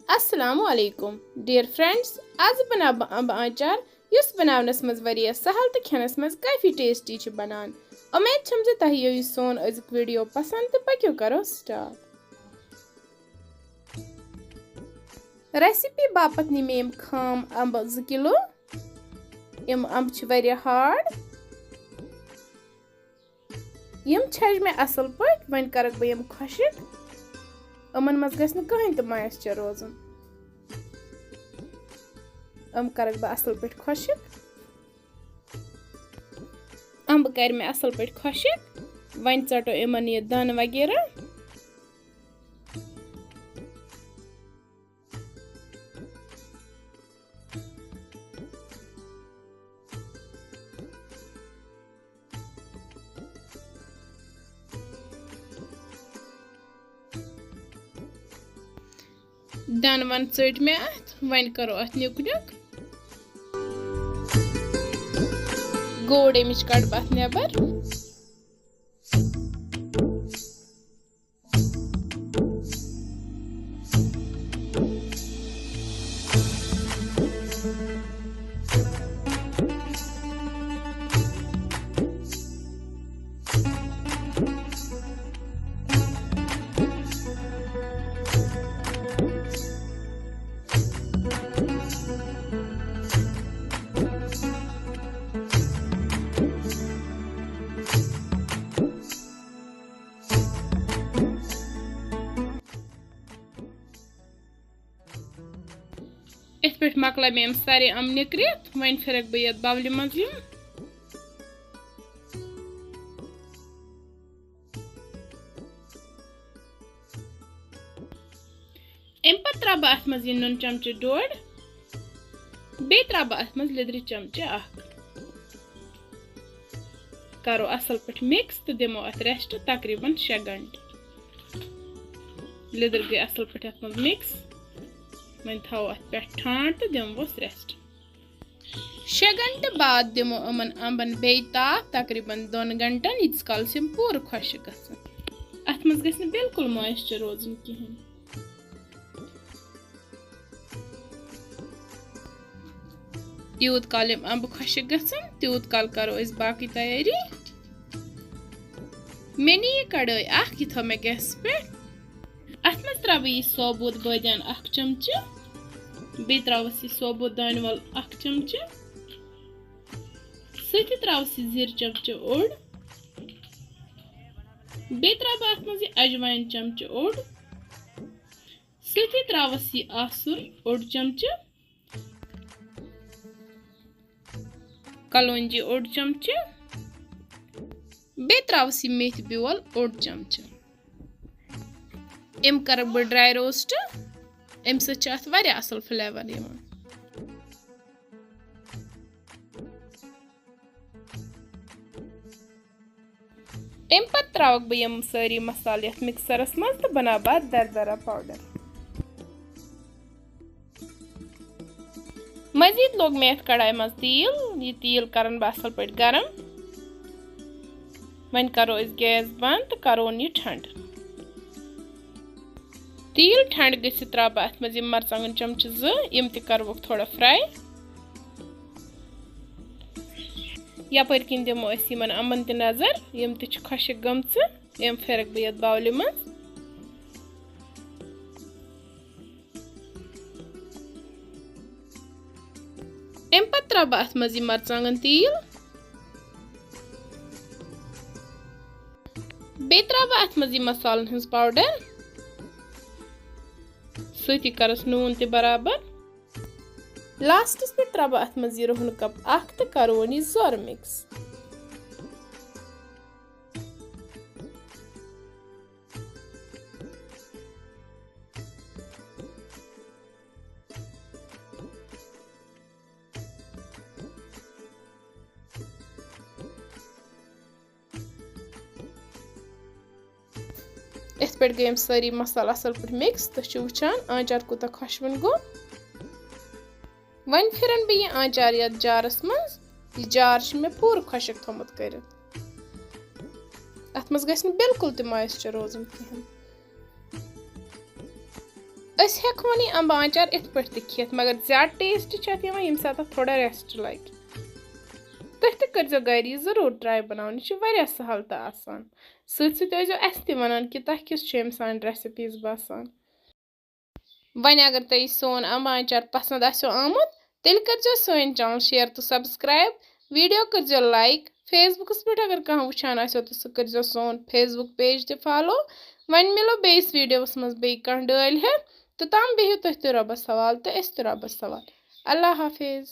अस्सलामु अलैकुम dear friends, आज बनाव अंब आचार युस बनावनस मज वरिया सहल तो खेनस मज काफी टेस्टी छ बनान। उम्मीद छम जे तह यो सोन अजुक वीडियो पसंद तो पक्यो करो स्टार्ट। रेसिपी बापत नि मेम खाम अंब 2 किलो। यम अंब छ वरिया हार्ड। यम छज में असल पट वन करक ब यम खुशिक। अमन मज गस न कहीं तो मॉइस्चर रोजन। अम करक ब असल पट खुशिक। अंब कर में असल पट खुशिक। वन चटो इमन ये दान वगैरह। दान वन चट में अत वन करो अत नुक नुक गोड़ अमिच कड़ अत नबर। इत पे मकल मे सारे अम निकरित वन फिरक बह ये बावल मज अम पे त्रा बह अत मज नुन चमचे डोड़ बे त्रा बह अत मज लिद्र चमचे करो असल पे मिक्स तो दिमो अत रेस्ट तकरीबन 6 घंटे। लिद्र गई असल पे अत मज मिक्स वन थो अत पे ठांड तो दिमोस रेस्ट। 6 घंटे बाद दिमो अमन अंबन बे ताप तकरीबन 2 घंटन यीस काल यम पूर खुश गसन। अत मज गस न बिल्कुल मॉइस्चर रोजन कहीं। यूत काल यम अंब खुश गसन तूत काल करो इस बाकी तैयारी। मे नी कड़ाई अख ये थो मे गैस पे। अत मज त्राव यह सोबुत बादियान 1 चमचे बे त्रावस यह सोबुत दान वल 1 चमचे सती त्रावस यह जीर चमचे ओड बे त्राव अत मज अजवाइन चमचे ओड सती त्रावस यह आसुर ओड चमचे कलौंजी ओड चमचे बे त्रावस यह मेथी ब्योल ओड चमचे। एम कर ब ड्राई रोस्ट अम सत वारिया असल फ्लेवर यिवान। अम पत त्रावक ब यम सारी मसाले यथ मिक्सरस मज तो बना बा दरदरा पाउडर। मजीद लोग मे कढ़ाई मज तेल ये तेल करन बह असल पे गरम। वन करो इस गैस बंद तो करो यह ठंड। तेल ठंड गि त्रा बह अत मज मरचांगन चमचे 2 यम त करवुक थोड़ा फ्राई। यपर किन दिमो यमन अमन त नजर यम त खुशिक गमच यम फिरक बह ये बावल मज। अम पे त्रा बह अत मज मरचांगन तेल बे त्रा बह अत मज मसालन हज पाउडर सती करस नून ते बराबर। लास्टस पे त्रा बह अत मज रोहन कप 1 तो करो यह जोर मिक्स। इत पे गई सारी मसाला असल पे मिक्स तो वुचान आचार कूता खुशवन गो। वन फिरन बह यह आचार ये जारस मज। यह जार मे पूर खुशिक थोमुत कर। अत मज गस बिल्कुल त मॉइस्चर रोजन कहीं। अस हेको नी अम्ब आचार इत पे खित मगर ज्यादा टेस्ट ये सात थोड़ा रेस्ट लगे तुम तर्जो गर जरूर ट्राई बनान यह सहल तो आसान सो वन कि तुम किस सान रेसिपीज बसान वन अगर तुम सोन अम्ब आचार पसंद आमुत तेल कर सन चैनल शेयर तो सब्सक्राइब वीडियो कर लाइक फेसबुकस पे अगर कह वुचान तो सह कर सोन फेसबुक पेज तो फॉलो वन मिलो बेस वीडियोस मज बे कह डाल है तो तम बिहु तुम तो रबस सवाल तो अस तो रबस सवाल अल्लाह हाफिज।